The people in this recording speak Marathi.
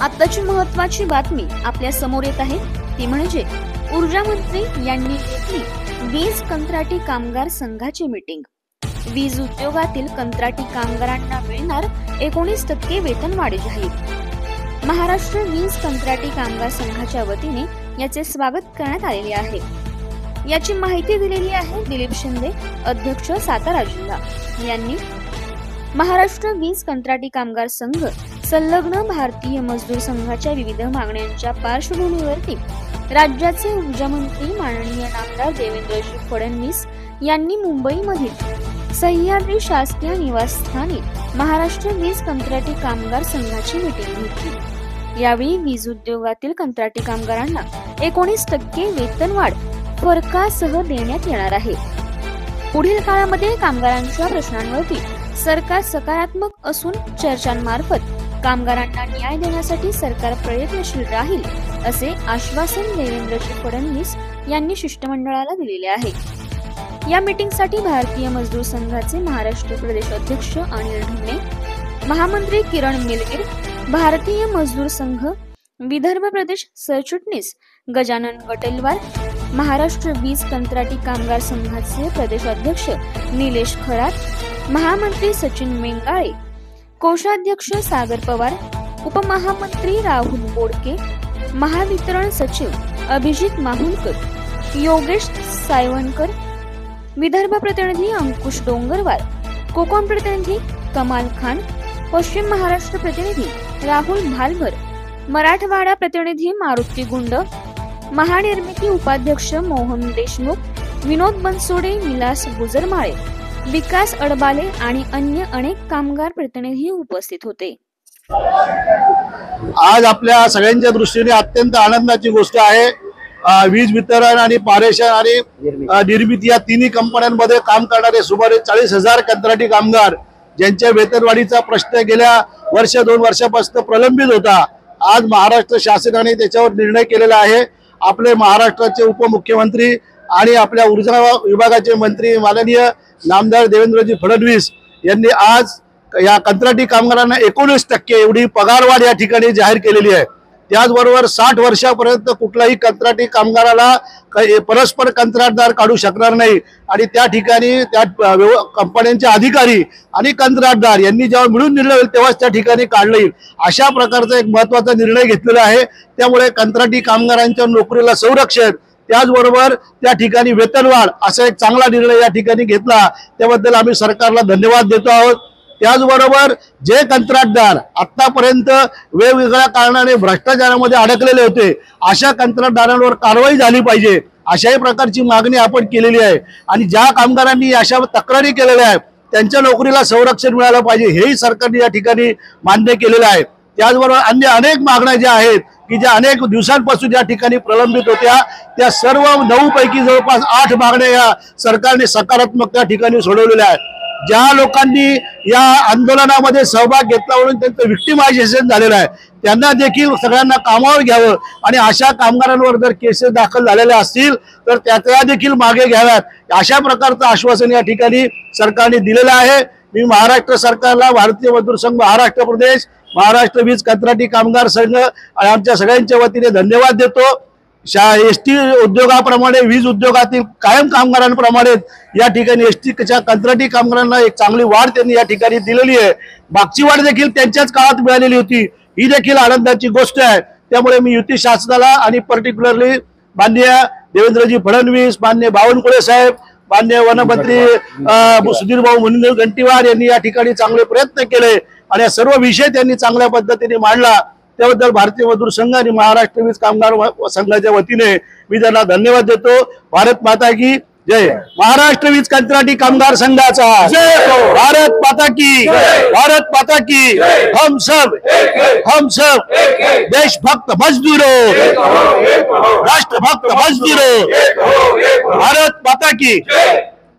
आताची महत्त्वाची बातमी आपल्या समोर येत आहे ती म्हणजे ऊर्जा मंत्री यांनी घेतली वीज कंत्राटी कामगार संघाची मीटिंग। वीज उद्योगातील कंत्राटी कामगारांना मिळणार 19% वेतनवाढ जाहीर। महाराष्ट्र वीज कंत्राटी कामगार संघाच्या वतीने याचे स्वागत करण्यात आलेले आहे। याची माहिती दिलेली आहे दिलीप शिंदे, अध्यक्ष सातारा जिल्हा यांनी। महाराष्ट्र वीज कंत्राटी कामगार संघ संलग्न भारतीय मजदूर संघाच्या विविध मागण्यांच्या पार्श्वभूमीवरती राज्याचे ऊर्जा मंत्री माननीय नामदार देवेंद्रजी फडणवीस यांनी मुंबईमधील सह्याद्री शासकीय निवासस्थानी महाराष्ट्र वीज कंत्राटी कामगार संघाची मीटिंग घेतली। यावेळी वीज उद्योगातील कंत्राटी कामगारांना 19% वेतनवाढ फरकासह देण्यात येणार आहे। पुढील काळामध्ये कामगारांच्या प्रश्नांवरती सरकार सकारात्मक असून चर्चांमार्फत कामगारांना न्याय देण्यासाठी सरकार प्रयत्नशील राहील असे आश्वासन देवेंद्रजी फडणवीस यांनी शिष्टमंडळाला दिलेले आहे। या मीटिंगसाठी भारतीय मजदूर संघाचे महाराष्ट्र प्रदेश अध्यक्ष अनिल ढुमे, महामंत्री किरण मिलगिर, भारतीय मजदूर संघ विदर्भ प्रदेश सरचिटणीस गजानन गटेलवार, महाराष्ट्र वीज कंत्राटी कामगार संघाचे प्रदेश अध्यक्ष निलेश खरात, महामंत्री सचिन मेंगाळे, कोषाध्यक्ष सागर पवार, उपमहामंत्री राहुल बोडके, महावितरण सचिव अभिजित माहुलकर, योगेश सायवणकर, विदर्भ प्रतिनिधी अंकुश डोंगरवार, कोकण प्रतिनिधी कमाल खान, पश्चिम महाराष्ट्र प्रतिनिधी राहुल भालभर, मराठवाडा प्रतिनिधी मारुती गुंड, महानिर्मिती उपाध्यक्ष मोहन देशमुख, विनोद बनसोडे, विलास गुजरमाळे, विकास अडबाले आणि अन्य अनेक कामगार प्रतिनिधी उपस्थित होते। आज आपल्या सगळ्यांच्या दृष्टीने अत्यंत आनंदाची गोष्ट आहे। वीज वितरण आणि पारेषण आणि निर्मिती या तिन्ही कंपन्यांमध्ये काम करणारे सुमारे 40,000 कंत्राटी कामगार ज्यांच्या वेतनवाढीचा प्रश्न गेल्या वर्ष 2 वर्षापासून प्रलंबित होता, आज महाराष्ट्र शासनाने त्याच्यावर निर्णय केलेला आहे। आपले महाराष्ट्राचे उपमुख्यमंत्री आणि आपल्या ऊर्जा विभागाचे मंत्री माननीय नामदार देवेंद्रजी फडणवीस यांनी आज या कंत्राटी कामगारांना 19% एवढी पगारवाढ या ठिकाणी जाहीर केलेली आहे। त्याचबरोबर 60 वर्षापर्यंत कुठलाही कंत्राटी कामगाराला परस्पर कंत्राटदार काढू शकणार नाही आणि त्या ठिकाणी त्या कंपन्यांचे अधिकारी आणि कंत्राटदार यांनी जेव्हा मिळून निर्णय होईल तेव्हाच त्या ठिकाणी काढलं येईल, अशा प्रकारचा एक महत्त्वाचा निर्णय घेतलेला आहे। त्यामुळे कंत्राटी कामगारांच्या नोकरीला संरक्षण, त्याचबरोबर त्या ठिकाणी वेतनवाढ असा एक चांगला निर्णय या ठिकाणी घेतला, त्याबद्दल आम्ही सरकारला धन्यवाद देतो आहोत। त्याचबरोबर जे कंत्राटदार आतापर्यंत वेगवेगळ्या कारणाने भ्रष्टाचारामध्ये अडकलेले होते, अशा कंत्राटदारांवर कारवाई झाली पाहिजे अशाही प्रकारची मागणी आपण केलेली आहे आणि ज्या कामगारांनी अशा तक्रारी केलेल्या आहेत त्यांच्या नोकरीला संरक्षण मिळालं पाहिजे हेही सरकारने या ठिकाणी मान्य केलेलं आहे। त्याचबरोबर अन्य अनेक मागण्या ज्या आहेत की ज्या अनेक दिवसांपासून या ठिकाणी प्रलंबित होत्या, त्या सर्व 9 पैकी जवळपास 8 मागण्या या सरकारने सकारात्मक त्या ठिकाणी सोडवलेल्या आहेत। ज्या लोकांनी या आंदोलनामध्ये सहभाग घेतला म्हणून त्यांचं विक्टिमायझेशन झालेलं आहे त्यांना देखील सगळ्यांना कामावर घ्यावं आणि अशा कामगारांवर जर केसेस दाखल झालेल्या असतील तर त्या देखील मागे घ्याव्यात, अशा प्रकारचं आश्वासन या ठिकाणी सरकारने दिलेलं आहे। मी महाराष्ट्र सरकारला, भारतीय मजदूर संघ महाराष्ट्र प्रदेश, महाराष्ट्र वीज कंत्राटी कामगार संघ आणि आमच्या सगळ्यांच्या वतीने धन्यवाद देतो। एसटी उद्योगाप्रमाणे वीज उद्योगातील कायम कामगारांप्रमाणे या ठिकाणी एसटीच्या कंत्राटी कामगारांना एक चांगली वाढ त्यांनी या ठिकाणी दिलेली आहे। मागची वाढ देखील त्यांच्याच काळात मिळालेली होती, ही देखील आनंदाची गोष्ट आहे। त्यामुळे मी युती शासनाला आणि पर्टिक्युलरली माननीय देवेंद्रजी फडणवीस, माननीय बावनकुळे साहेब, माननीय वनमंत्री सुधीर भाऊ मुनगंटीवार यांनी या ठिकाणी चांगले प्रयत्न केले आणि सर्व विषय त्यांनी चांगल्या पद्धतीने मांडला, त्याबद्दल भारतीय मजदूर संघ आणि महाराष्ट्र वीज कामगार संघाच्या वतीने मी त्यांना धन्यवाद देतो। भारत माता की जय। महाराष्ट्र वीज कंत्राटी कामगार संघाचा भारत माता की, भारत माता की। हम सब देशभक्त मजदूरों, राष्ट्रभक्त मजदूरों, भारत माता की।